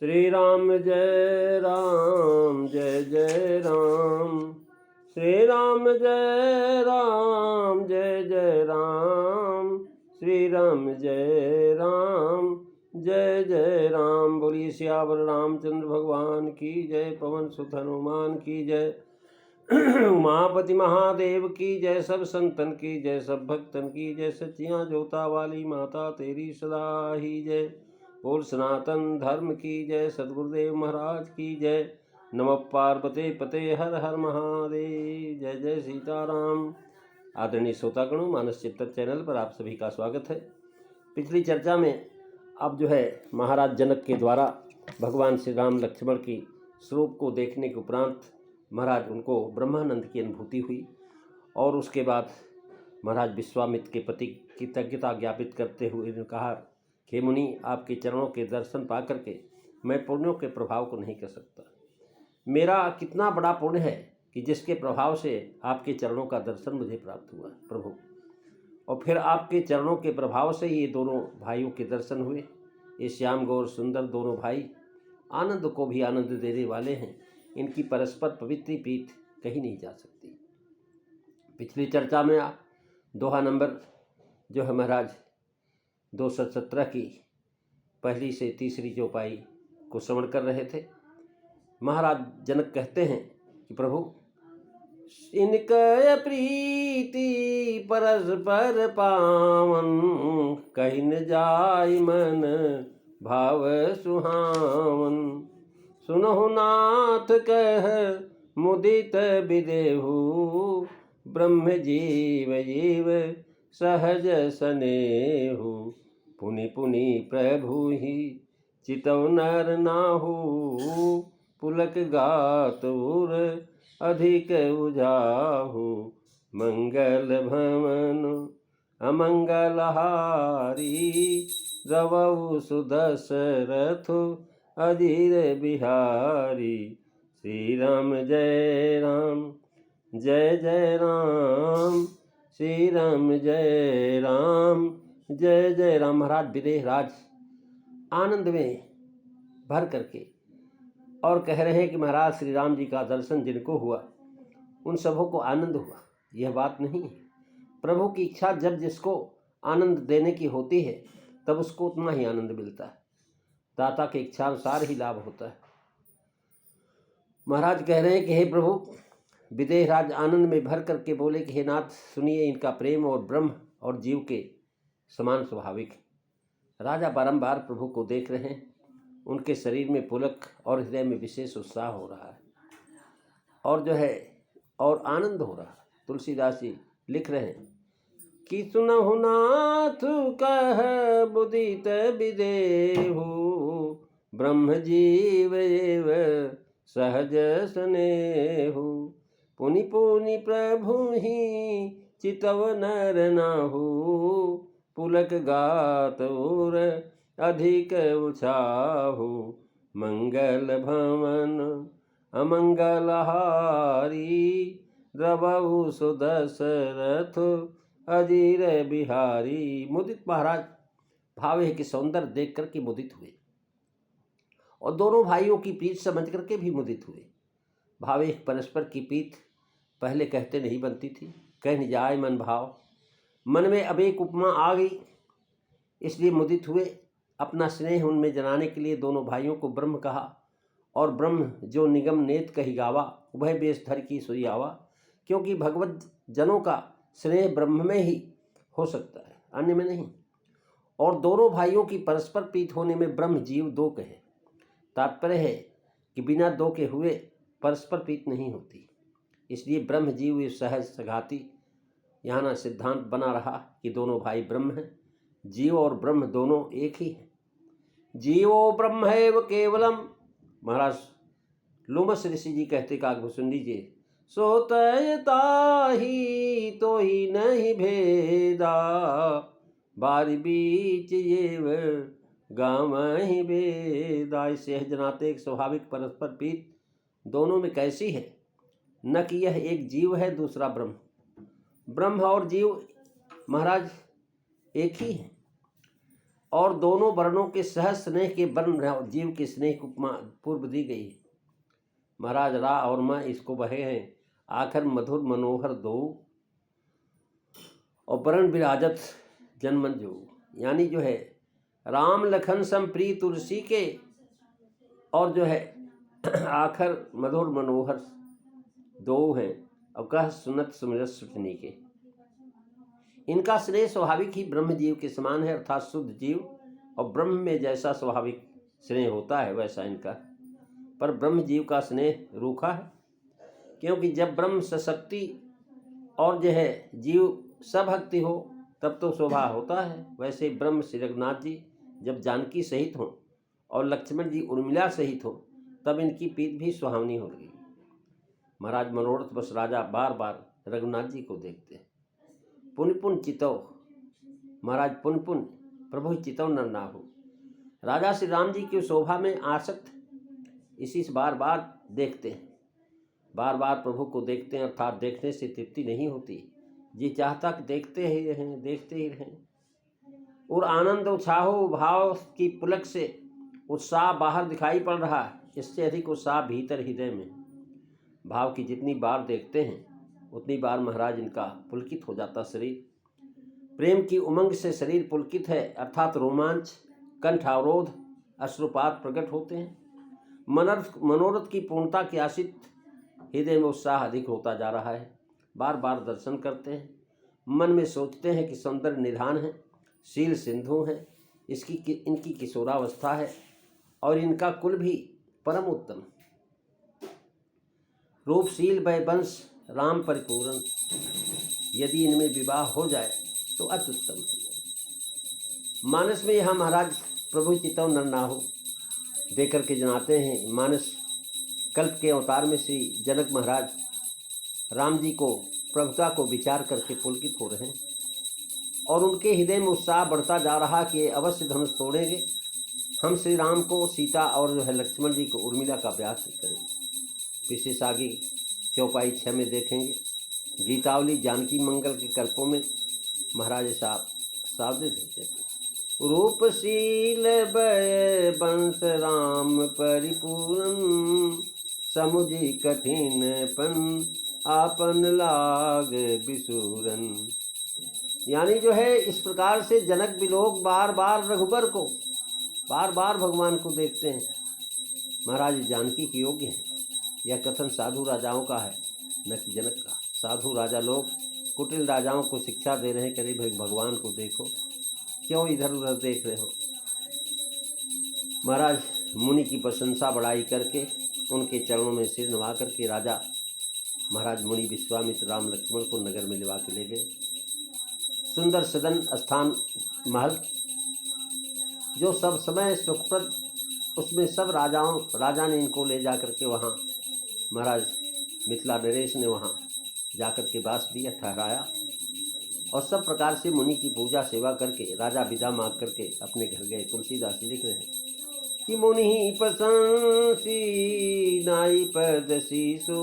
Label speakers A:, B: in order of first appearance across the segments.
A: श्री राम जय राम जय जय राम। श्री राम जय राम जय जय राम। श्री राम जय राम जय जय राम। बोलिए सियावर रामचंद्र भगवान की जय। पवन सुत हनुमान की जय। उमापति महादेव की जय। सब संतन की जय, सब भक्तन की जय। सच्चियाँ जोता वाली माता तेरी सदा ही जय। बोल सनातन धर्म की जय। सदगुरुदेव महाराज की जय। नमः पार्वते पते हर हर महादेव। जय जय सीताराम। आदरणीय श्रोतागणों, मानस चिंतन चैनल पर आप सभी का स्वागत है। पिछली चर्चा में अब जो है महाराज जनक के द्वारा भगवान श्री राम लक्ष्मण की स्वरूप को देखने के उपरांत महाराज उनको ब्रह्मानंद की अनुभूति हुई और उसके बाद महाराज विश्वामित्र के प्रति कृतज्ञता ज्ञापित करते हुए ने कहा कि मुनि, आपके चरणों के दर्शन पा करके मैं पुण्यों के प्रभाव को नहीं कर सकता। मेरा कितना बड़ा पुण्य है कि जिसके प्रभाव से आपके चरणों का दर्शन मुझे प्राप्त हुआ प्रभु। और फिर आपके चरणों के प्रभाव से ये दोनों भाइयों के दर्शन हुए। ये श्याम गौर सुंदर दोनों भाई आनंद को भी आनंद देने वाले हैं। इनकी परस्पर पवित्र प्रीत कहीं नहीं जा सकती। पिछली चर्चा में दोहा नंबर जो है महाराज 217 की पहली से तीसरी चौपाई को श्रवण कर रहे थे। महाराज जनक कहते हैं कि प्रभु, इनका प्रीति परस्पर पावन, कहीं न जाय मन भाव सुहावन। सुनहु नाथ कह मुदित विदेहु, ब्रह्म जीव जीव सहज सनेहु। पुनि पुनि प्रभु ही चितव नर नाहु, पुलक गात उर अधिक उजाहु। मंगल भवन अमंगल हारी, रवउ सुदशरथ अधीर बिहारी। श्री राम जय राम जय जय राम। श्री राम जय राम जय जय राम। महाराज विदेह राज आनंद में भर करके और कह रहे हैं कि महाराज श्री राम जी का दर्शन जिनको हुआ उन सबों को आनंद हुआ। यह बात नहीं है। प्रभु की इच्छा जब जिसको आनंद देने की होती है तब उसको उतना ही आनंद मिलता है। दाता के इच्छा अनुसार ही लाभ होता है। महाराज कह रहे हैं कि हे प्रभु, विदेह राज आनंद में भर करके बोले कि हे नाथ, सुनिए, इनका प्रेम और ब्रह्म और जीव के समान स्वाभाविक है। राजा बारंबार प्रभु को देख रहे हैं। उनके शरीर में पुलक और हृदय में विशेष उत्साह हो रहा है और जो है और आनंद हो रहा है। तुलसीदास जी लिख रहे हैं कि सुनहु नाथ कह मुदित विदेहु, ब्रह्म जीव एव सहज स्नेहु। पुनि पुनि प्रभु ही चितव नर नाहु, पुलक गात उर अधिक उछाहु। मंगल भवन अमंगल हारी, रवउ सुदशरथ अधीर बिहारी। मुदित महाराज भावे के सौंदर्य देख करके मुदित हुए और दोनों भाइयों की प्रीत समझ करके भी मुदित हुए। भावे परस्पर की प्रीत पहले कहते नहीं बनती थी, कह न जाए मन भाव। मन में अब एक उपमा आ गई, इसलिए मुदित हुए। अपना स्नेह उनमें जनाने के लिए दोनों भाइयों को ब्रह्म कहा और ब्रह्म जो निगम नेत कही गावा, उभय बेश धर की सोई आवा। क्योंकि भगवत जनों का स्नेह ब्रह्म में ही हो सकता है, अन्य में नहीं। और दोनों भाइयों की परस्पर प्रीत होने में ब्रह्म जीव दो कहे। तात्पर्य है कि बिना दो के हुए परस्पर प्रीत नहीं होती। इसलिए ब्रह्म जीव सहज सघाती। यहाँ ना सिद्धांत बना रहा कि दोनों भाई ब्रह्म हैं। जीव और ब्रह्म दोनों एक ही हैं। जीवो ब्रह्मैव केवलम। महाराज लोमस ऋषि जी कहते काकभूषुंडी जी, सो तयता ही तो ही नहीं भेदा, बारी बीच येव गाँव ही भेदा। इससे जनाते एक स्वाभाविक परस्पर प्रीत दोनों में कैसी है, न कि यह एक जीव है दूसरा ब्रह्म। ब्रह्म और जीव महाराज एक ही है। और दोनों वर्णों के सहज स्नेह के वर्ण जीव के स्नेह को पूर्व दी गई है। महाराज रा और माँ इसको बहे हैं आखिर मधुर मनोहर दो और वरण विराजत जन्मन जो, यानी जो है राम लखन सम प्रिय तुलसी के और जो है आखिर मधुर मनोहर दो हैं और कह सुनत सुमिरत सुटनी के। इनका स्नेह स्वाभाविक ही ब्रह्म जीव के समान है, अर्थात शुद्ध जीव और ब्रह्म में जैसा स्वाभाविक स्नेह होता है वैसा इनका, पर ब्रह्म जीव का स्नेह रूखा है, क्योंकि जब ब्रह्म सशक्ति और जो है जीव सभक्ति हो तब तो शोभा होता है। वैसे ब्रह्म श्री रघुनाथ जी जब जानकी सहित हों और लक्ष्मण जी उर्मिला सहित हो तब इनकी पीठ भी सुहावनी हो गई। महाराज मनोरथ बस राजा बार बार रघुनाथ जी को देखते हैं। पुन पुन चितव, महाराज पुन पुन प्रभु चितव न ना हो। राजा श्री राम जी की शोभा में आसक्त इसी से बार बार देखते हैं, बार बार प्रभु को देखते हैं, अर्थात देखने से तृप्ति नहीं होती, जी चाहता कि देखते ही रहें, देखते ही रहें। और आनंद उत्साह भाव की पुलक से उत्साह बाहर दिखाई पड़ रहा है, इससे अधिक उत्साह भीतर हृदय में। भाव की जितनी बार देखते हैं उतनी बार महाराज इनका पुलकित हो जाता शरीर। प्रेम की उमंग से शरीर पुलकित है, अर्थात रोमांच, कंठ अवरोध, अश्रुपात प्रकट होते हैं। मनोरथ की पूर्णता के आशित हृदय में उत्साह अधिक होता जा रहा है। बार बार दर्शन करते हैं, मन में सोचते हैं कि सौंदर्य निधान है, शील सिंधु है, इनकी किशोरावस्था है और इनका कुल भी परम उत्तम, रूपशील वंश राम परिपूर्ण, यदि इनमें विवाह हो जाए तो अति उत्तम है। मानस में यहाँ महाराज प्रभु चितव नर ना हो देकर के जनाते हैं। मानस कल्प के अवतार में श्री जनक महाराज राम जी को प्रभुता को विचार करके पुलकित हो रहे हैं और उनके हृदय में उत्साह बढ़ता जा रहा कि अवश्य धनुष तोड़ेंगे, हम श्री राम को सीता और जो है लक्ष्मण जी को उर्मिला का ब्याह करेंगे। विशेष आगे चौपाई 6 में देखेंगे। गीतावली जानकी मंगल के कल्पों में महाराज साहब सावधे देते थे। रूपशील भय वंश राम परिपूर्ण, समुझी कठिन पन आपन लाग बिसूरन। यानी जो है इस प्रकार से जनक भी लोग बार बार रघुबर को, बार बार भगवान को देखते हैं। महाराज जानकी के योग्य हैं। यह कथन साधु राजाओं का है, न कि जनक का। साधु राजा लोग कुटिल राजाओं को शिक्षा दे रहे हैं, करीब भाई भगवान को देखो, क्यों इधर उधर देख रहे हो। महाराज मुनि की प्रशंसा बढ़ाई करके उनके चरणों में सिर नवा करके राजा महाराज मुनि विश्वामित्र राम लक्ष्मण को नगर में लिवा के ले गए। सुंदर सदन स्थान महल जो सब समय सुखप्रद, उसमें सब राजा ने इनको ले जा करके वहाँ महाराज मिथिला नरेश ने वहाँ जाकर के वास दिया, ठहराया और सब प्रकार से मुनि की पूजा सेवा करके राजा विदा मांग करके अपने घर गए। तुलसीदास जी लिख रहे हैं कि मुनि प्रशंसी नाई पद शीशो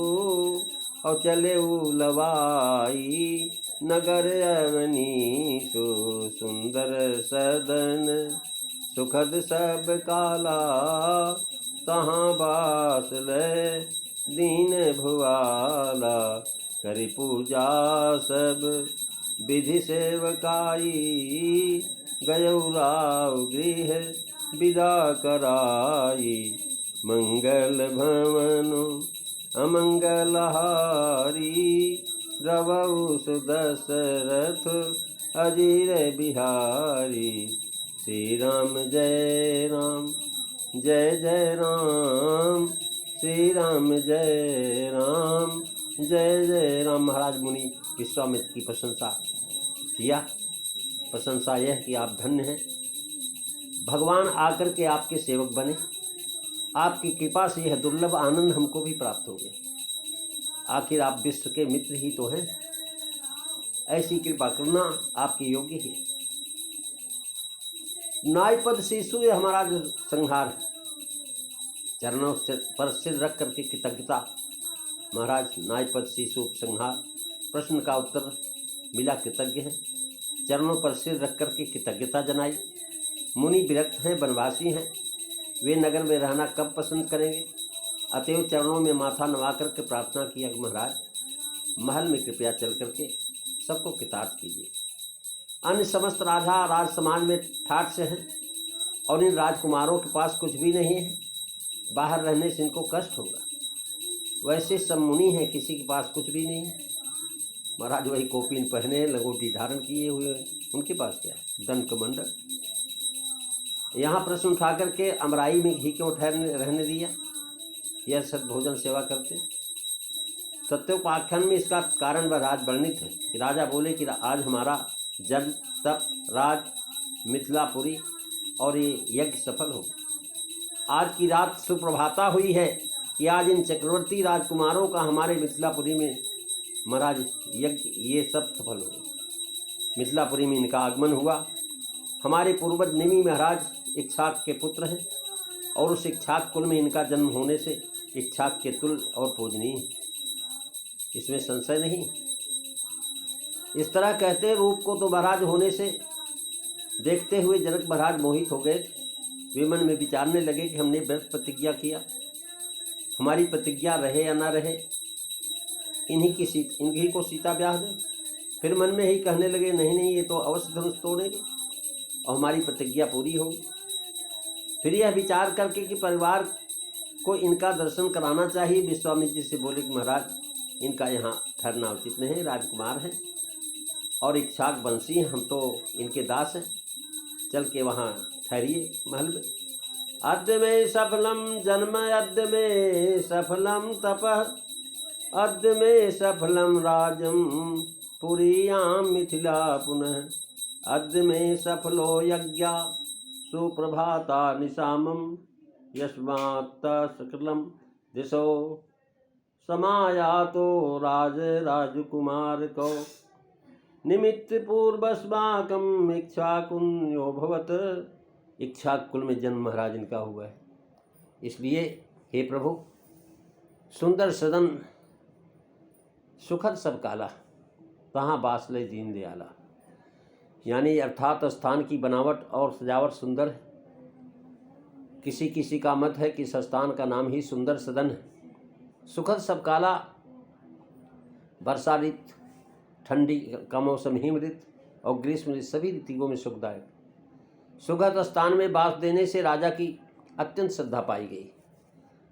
A: और चले लवाई नगर अवनीशो, सुंदर सदन सुखद सब काला तहाँ बास ले दीन भुआला, करि पूजा सब विधि सेवकाई, गयौ राव गृह विदा कराई, मंगल भवनु अमंगल हारी, रवौ सुदशरथ अजीर बिहारी। श्री राम जय राम जय जय राम, श्री राम जय राम जय जय राम। महाराज मुनि विश्वामित्र की प्रशंसा किया। प्रशंसा यह कि आप धन्य हैं, भगवान आकर के आपके सेवक बने, आपकी कृपा से यह दुर्लभ आनंद हमको भी प्राप्त हो गया। आखिर आप विश्व के मित्र ही तो हैं, ऐसी कृपा करना आपकी योग्य है। नायपद शिशु ये हमारा जो संहार है, चरणों पर सिर रख करके कृतज्ञता। महाराज नायपद शिशु संहार, प्रश्न का उत्तर मिला, कृतज्ञ है। चरणों पर सिर रख करके कृतज्ञता जनाई। मुनि विरक्त हैं, वनवासी हैं, वे नगर में रहना कब पसंद करेंगे। अतएव चरणों में माथा नवा करके प्रार्थना किया कि महाराज महल में कृपया चल करके सबको कृतार्थ कीजिए। अन्य समस्त राजा राज समाज में ठाठ से हैं और इन राजकुमारों के पास कुछ भी नहीं है, बाहर रहने से इनको कष्ट होगा। वैसे सब मुनि हैं, किसी के पास कुछ भी नहीं है। महाराज वही कोपीन पहने हैं, लंगोटी धारण किए हुए हैं, उनके पास क्या है, दंड कमंडल। यहाँ प्रश्न उठा करके अमराई में घी क्यों रहने दिया, यह सद भोजन सेवा करते। सत्योपाख्यान में इसका कारण महाराज वर्णित है कि राजा बोले कि आज हमारा जन्म तप राज मिथिलापुरी और ये यज्ञ सफल हो। आज की रात सुप्रभाता हुई है कि आज इन चक्रवर्ती राजकुमारों का हमारे मिथिलापुरी में महाराज यज्ञ ये सब सफल हो गए। मिथिलापुरी में इनका आगमन हुआ। हमारे पूर्वज निमि महाराज इक्ष्वाक के पुत्र हैं और उस इक्ष्वाक कुल में इनका जन्म होने से इक्ष्वाक के तुल्य और पूजनीय है, इसमें संशय नहीं। इस तरह कहते रूप को तो महाराज होने से देखते हुए जनक महाराज मोहित हो गए थे। वे मन में विचारने लगे कि हमने व्रत प्रतिज्ञा किया, हमारी प्रतिज्ञा रहे या ना रहे, इन्हीं को सीता ब्याह दें। फिर मन में ही कहने लगे नहीं ये तो अवश्य धनुष तोड़ेंगे और हमारी प्रतिज्ञा पूरी होगी। फिर यह विचार करके कि परिवार को इनका दर्शन कराना चाहिए, विश्वामित्र जी से बोले कि महाराज इनका यहाँ ठहरना उचित नहीं, राजकुमार हैं और इक्ष्वाक वंशी हैं, हम तो इनके दास हैं, चल के वहाँ ठहरिए महल में। अद्य में सफलम जन्म अद्य में सफलम तपः अद्य में सफलम राजम पुरीयां मिथिला पुनः अद्य में सफलो यज्ञ सुप्रभाता निशामम यस्मात् सकलम दिशो समायातो राजकुमार को निमित्त पूर्वस्माकम इक्ष्वाकुन्यो भवत। इक्ष्वाक कुल में जन्म महाराज इनका हुआ है। इसलिए हे प्रभु सुंदर सदन सुखद सब काला तहाँ बासले दीन दयाला, यानी अर्थात स्थान की बनावट और सजावट सुंदर है। किसी किसी का मत है कि इस स्थान का नाम ही सुंदर सदन है। सुखद सब काला, वर्षा ऋतु, ठंडी का मौसम, हिम ऋतु और ग्रीष्म ऋतु सभी ऋतुओं में सुखदायक। सुखद स्थान में बास देने से राजा की अत्यंत श्रद्धा पाई गई।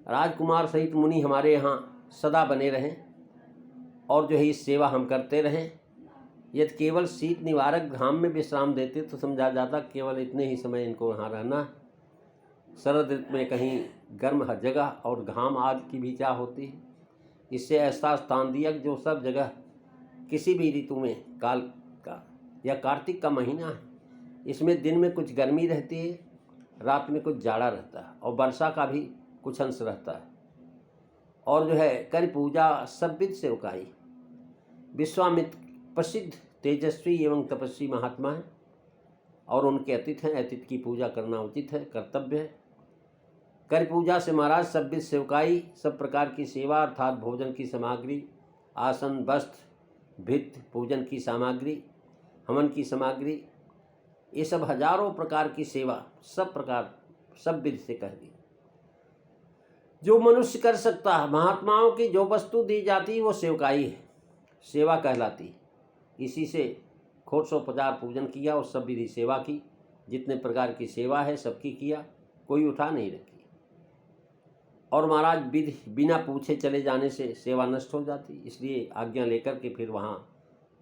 A: राजकुमार सहित मुनि हमारे यहाँ सदा बने रहें और जो है इस सेवा हम करते रहें। यदि केवल शीत निवारक घाम में विश्राम देते तो समझा जाता केवल इतने ही समय इनको यहाँ रहना। शरद ऋतु में कहीं गर्म हर जगह और घाम आदि की भी चाह होती है। इससे ऐसा स्थान दिया जो सब जगह किसी भी ऋतु में काल का या कार्तिक का महीना है, इसमें दिन में कुछ गर्मी रहती है, रात में कुछ जाड़ा रहता है और वर्षा का भी कुछ अंश रहता है। और जो है कर पूजा सब विध से उकाई। विश्वामित्र प्रसिद्ध तेजस्वी एवं तपस्वी महात्मा हैं और उनके अतिथि हैं। अतिथि की पूजा करना उचित है, कर्तव्य है। कर पूजा से महाराज सब विध सेवकाई, सब प्रकार की सेवा अर्थात भोजन की सामग्री, आसन, वस्त्र, भित्त, पूजन की सामग्री, हवन की सामग्री, ये सब हजारों प्रकार की सेवा सब प्रकार सब विध से कह दी जो मनुष्य कर सकता है। महात्माओं की जो वस्तु दी जाती है वो सेवकाई है, सेवा कहलाती। इसी से खोट सो पजार पूजन किया और सब विधि सेवा की। जितने प्रकार की सेवा है सबकी किया, कोई उठा नहीं रखी। और महाराज विधि बिना पूछे चले जाने से सेवा नष्ट हो जाती, इसलिए आज्ञा लेकर के फिर वहाँ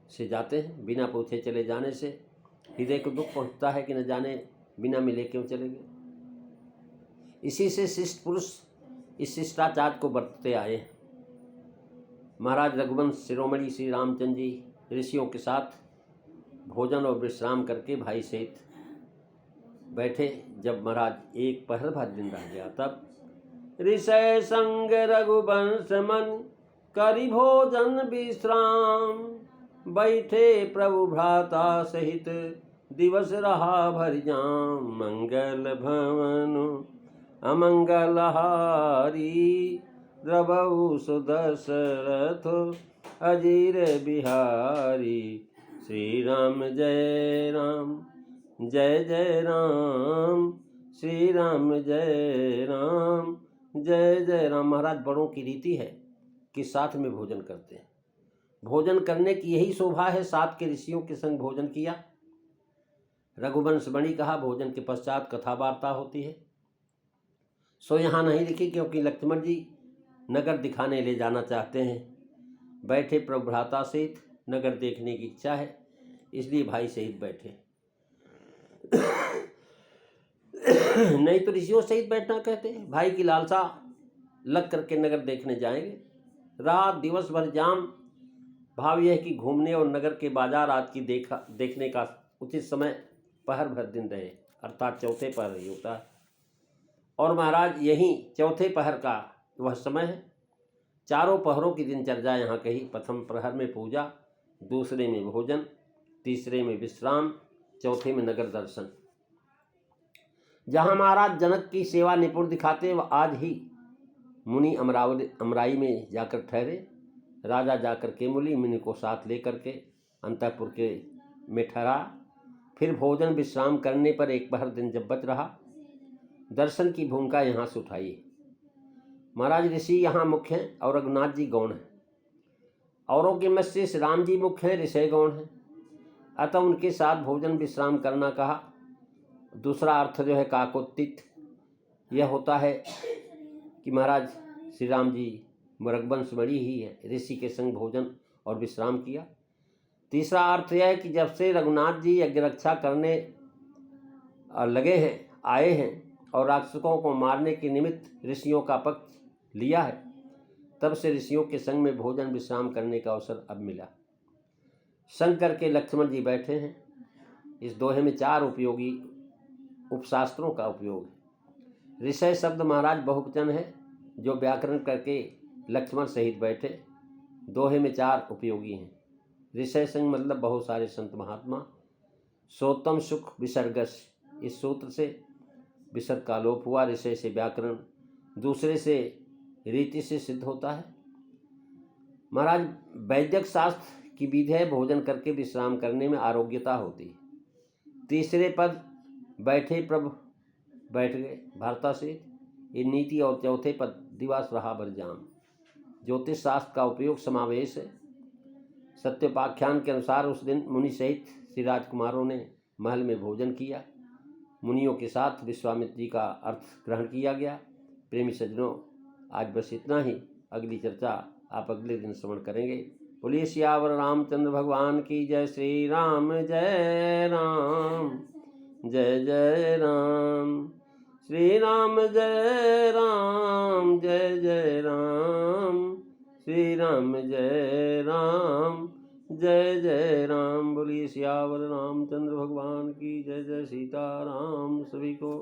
A: से जाते हैं। बिना पूछे चले जाने से हृदय को दुख पहुँचता है कि न जाने बिना मिले क्यों चले गए। इसी से शिष्ट पुरुष इस शिष्टाचार को बरतते आए हैं। महाराज रघुवंश शिरोमणि श्री रामचंद्र जी ऋषियों के साथ भोजन और विश्राम करके भाई सहित बैठे। जब महाराज एक पहर भर दिन रह गया तब ऋषय संग रघुवंश मन करि भोजन विश्राम बैठे प्रभु भ्राता सहित दिवस रहा भर जाम। मंगल भवन अमंगलहारी द्रवहु सुदशरथ अजीर बिहारी। श्री राम जय राम जय जय राम, श्री राम जय राम, जय जय राम। महाराज, बड़ों की रीति है कि साथ में भोजन करते हैं। भोजन करने की यही शोभा है। साथ के ऋषियों के संग भोजन किया। रघुवंश बणी कहा, भोजन के पश्चात कथा वार्ता होती है। सो यहाँ नहीं लिखी, क्योंकि लक्ष्मण जी नगर दिखाने ले जाना चाहते हैं। बैठे प्रभु भ्राता सहित, नगर देखने की इच्छा है, इसलिए भाई सहित बैठे। नहीं तो ऋषियों सहित बैठना कहते हैं। भाई की लालसा लग करके नगर देखने जाएंगे। रात दिवस भर जाम। भाव यह है कि घूमने और नगर के बाजार आदि की देखने का उचित समय पहर भर दिन रहे, अर्थात चौथे पहर ही होता है। और महाराज, यही चौथे पहर का वह समय है। चारों पहरों की दिनचर्या यहाँ कही। प्रथम प्रहर में पूजा, दूसरे में भोजन, तीसरे में विश्राम, चौथे में नगर दर्शन। जहाँ महाराज जनक की सेवा निपुण दिखाते, वह आज ही मुनि अमराई में जाकर ठहरे। राजा जाकर के मुनि को साथ लेकर के अंतःपुर के में ठहरा। फिर भोजन विश्राम करने पर एक पहर दिन जब बच रहा, दर्शन की भूमिका यहाँ से उठाई। महाराज, ऋषि यहाँ मुख्य हैं और रघुनाथ जी गौण हैं। औरों के मत से श्री राम जी मुख्य हैं, ऋषि गौण हैं। अतः उनके साथ भोजन विश्राम करना कहा। दूसरा अर्थ जो है काकोत्थित, यह होता है कि महाराज श्री राम जी रघुवंश बड़ी ही है, ऋषि के संग भोजन और विश्राम किया। तीसरा अर्थ यह है कि जब से रघुनाथ जी यज्ञ रक्षा करने लगे हैं, आए हैं और राक्षसों को मारने के निमित्त ऋषियों का पक्ष लिया है, तब से ऋषियों के संग में भोजन विश्राम करने का अवसर अब मिला। संग करके लक्ष्मण जी बैठे हैं। इस दोहे में 4 उपयोगी उपशास्त्रों का उपयोग है। ऋषय शब्द महाराज बहुवचन है, जो व्याकरण करके लक्ष्मण सहित बैठे। दोहे में 4 उपयोगी हैं। ऋषय संग मतलब बहुत सारे संत महात्मा। सोतम सुख विसर्गस, इस सूत्र से विसर्ग का लोप हुआ। ऋषय से व्याकरण, दूसरे से रीति से सिद्ध होता है। महाराज, वैदिक शास्त्र की विधि है, भोजन करके विश्राम करने में आरोग्यता होती है। तीसरे पद बैठे प्रभु बैठ गए भारता से, ये नीति। और चौथे पद दिवस रहा बरजाम, ज्योतिष शास्त्र का उपयोग समावेश है। सत्योपाख्यान के अनुसार उस दिन मुनि सहित श्री राजकुमारों ने महल में भोजन किया। मुनियों के साथ विश्वामित्र जी का अर्थ ग्रहण किया गया। प्रेमी सज्जनों, आज बस इतना ही। अगली चर्चा आप अगले दिन श्रवण करेंगे। बोलिए सियावर रामचंद्र भगवान की जय। श्री राम जय राम, जय जय राम, श्री राम जय राम, जय जय राम, श्री राम जय राम, जय जय राम। बोलिए सियावर रामचंद्र भगवान की जय। जय सीताराम। सभी को